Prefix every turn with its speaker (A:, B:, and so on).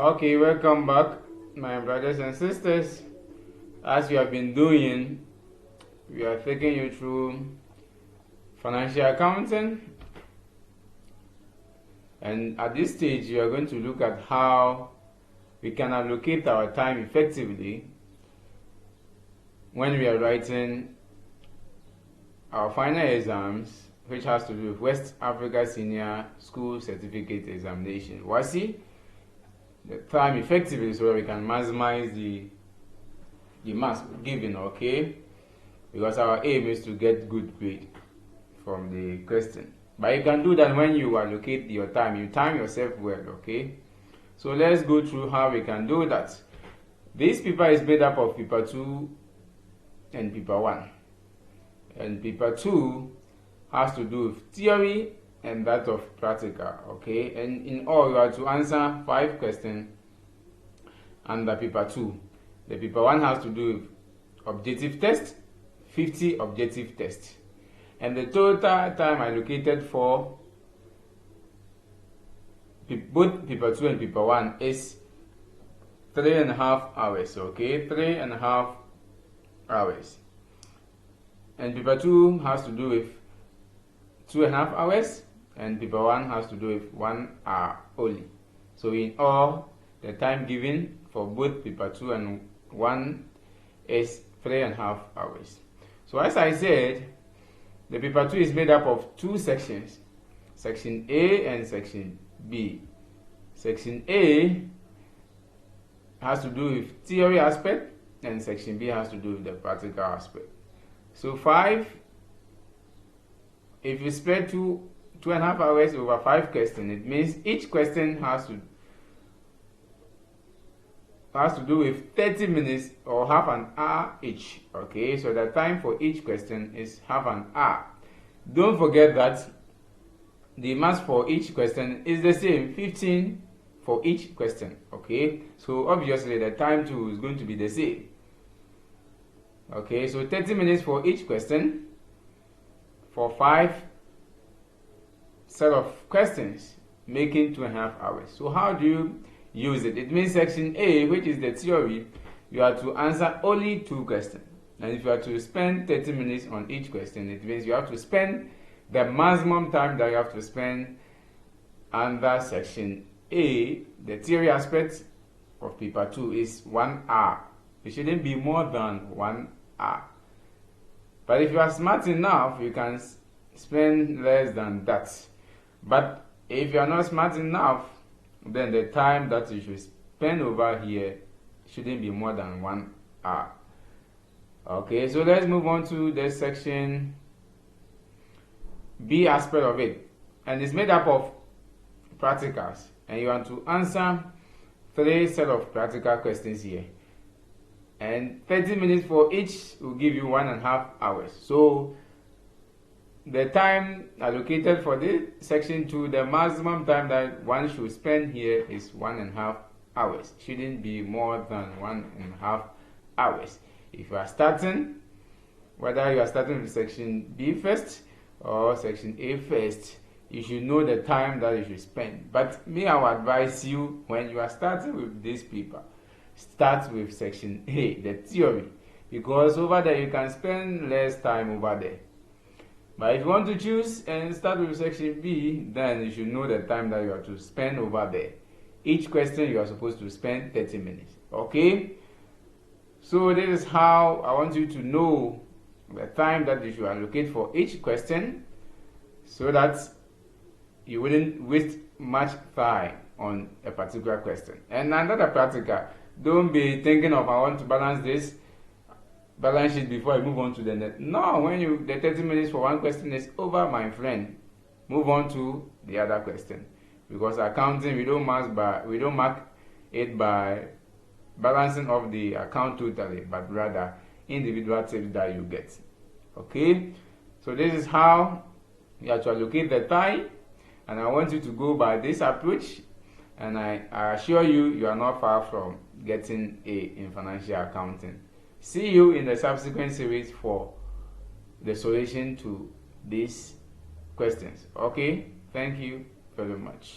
A: Okay, welcome back, my brothers and sisters. As we have been doing, we are taking you through financial accounting, and at this stage, we are going to look at how we can allocate our time effectively when we are writing our final exams, which has to do with West Africa Senior School Certificate Examination, WASSCE. The time effectively so that we can maximize the marks given, okay? Because our aim is to get good grade from the question. But you can do that when you allocate your time. You time yourself well, okay? So let's go through how we can do that. This paper is made up of paper 2 and paper 1. And paper 2 has to do with theory and that of practical, okay? And in all, you are to answer 5 questions under paper 2. The paper 1 has to do with objective test, 50 objective tests. And the total time allocated for both paper 2 and paper 1 is 3.5 hours, okay? 3.5 hours. And paper 2 has to do with 2.5 hours, and paper 1 has to do with 1 hour only. So in all, the time given for both paper 2 and 1 is 3.5 hours. So as I said, the paper 2 is made up of 2 sections, section A and section B. Section A has to do with theory aspect, and section B has to do with the practical aspect. So 5, if you spread 2.5 hours over 5 questions, it means each question has to do with 30 minutes or half an hour each. Okay, so the time for each question is half an hour. Don't forget that the marks for each question is the same, 15 for each question. Okay, so obviously the time too is going to be the same. Okay, so 30 minutes for each question for 5 set of questions, making 2.5 hours. So how do you use it? It means section A, which is the theory, you have to answer only 2 questions. And if you are to spend 30 minutes on each question, it means you have to spend the maximum time that you have to spend under section A. The theory aspect of paper 2 is 1 hour. It shouldn't be more than 1 hour. But if you are smart enough, you can spend less than that. But if you are not smart enough, then the time that you should spend over here shouldn't be more than 1 hour. Okay, so let's move on to the section B aspect of it. And it's made up of practicals. And you want to answer 3 set of practical questions here. And 30 minutes for each will give you 1.5 hours. So the time allocated for this section 2, the maximum time that one should spend here is 1.5 hours. Shouldn't be more than 1.5 hours. If you are starting, whether you are starting with section B first or section A first, you should know the time that you should spend. But me, I will advise you, when you are starting with this paper, start with section A, the theory, because over there you can spend less time over there. But if you want to choose and start with section B, then you should know the time that you have to spend over there. Each question you are supposed to spend 30 minutes. Okay? So this is how I want you to know the time that you should allocate for each question, so that you wouldn't waste much time on a particular question. And another practical, don't be thinking of, I want to balance this balance sheet before I move on to the next. No, when the 30 minutes for one question is over, my friend, move on to the other question. Because accounting, we don't mark it by balancing of the account totally, but rather individual tips that you get. Okay, so this is how you have to allocate the time, and I want you to go by this approach, and I assure you, you are not far from getting A in financial accounting. See you in the subsequent series for the solution to these questions. Okay, thank you very much.